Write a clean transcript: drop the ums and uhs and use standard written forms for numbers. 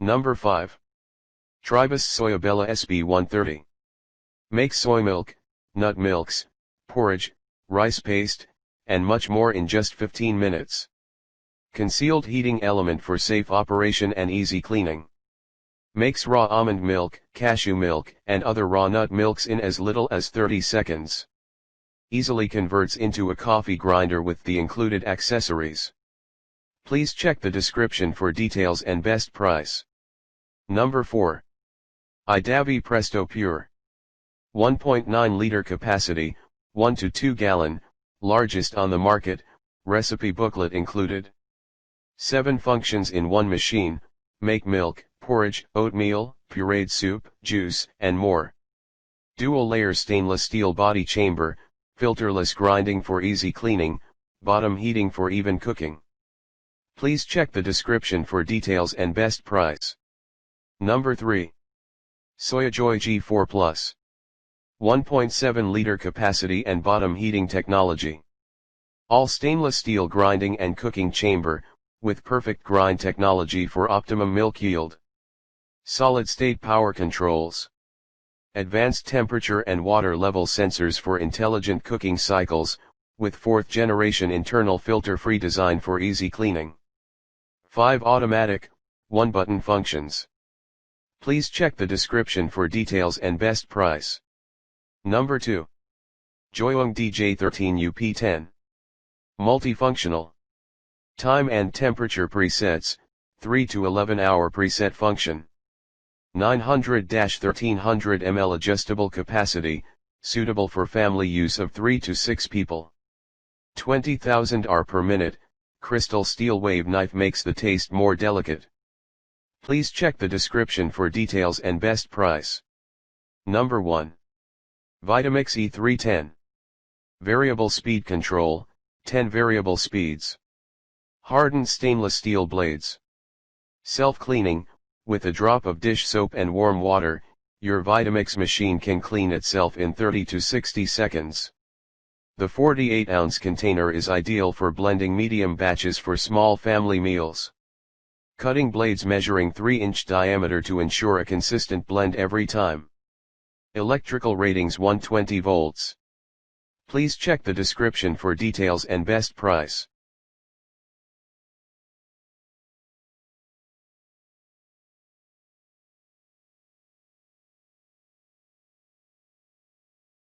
Number 5. Tribus Soyabella SB130. Makes soy milk, nut milks, porridge, rice paste, and much more in just 15 minutes. Concealed heating element for safe operation and easy cleaning. Makes raw almond milk, cashew milk, and other raw nut milks in as little as 30 seconds. Easily converts into a coffee grinder with the included accessories. Please check the description for details and best price. Number 4. Idavi Presto Pure. 1.9 liter capacity, 1 to 2 gallon, largest on the market, recipe booklet included. 7 functions in one machine: make milk, porridge, oatmeal, pureed soup, juice, and more. Dual layer stainless steel body chamber, filterless grinding for easy cleaning, bottom heating for even cooking. Please check the description for details and best price. Number 3. Soy Joy G4 Plus. 1.7 liter capacity and bottom heating technology. All stainless steel grinding and cooking chamber, with perfect grind technology for optimum milk yield. Solid state power controls. Advanced temperature and water level sensors for intelligent cooking cycles, with 4th generation internal filter-free design for easy cleaning. 5 automatic, 1 button functions. Please check the description for details and best price. Number 2. Joyoung DJ13 UP10. Multifunctional. Time and temperature presets, 3 to 11 hour preset function. 900-1300 ml adjustable capacity, suitable for family use of 3 to 6 people. 20,000 R per minute, crystal steel wave knife makes the taste more delicate. Please check the description for details and best price. Number 1. Vitamix E310. Variable speed control, 10 variable speeds. Hardened stainless steel blades. Self-cleaning, with a drop of dish soap and warm water, your Vitamix machine can clean itself in 30 to 60 seconds. The 48-ounce container is ideal for blending medium batches for small family meals. Cutting blades measuring 3-inch diameter to ensure a consistent blend every time. Electrical ratings 120 volts. Please check the description for details and best price.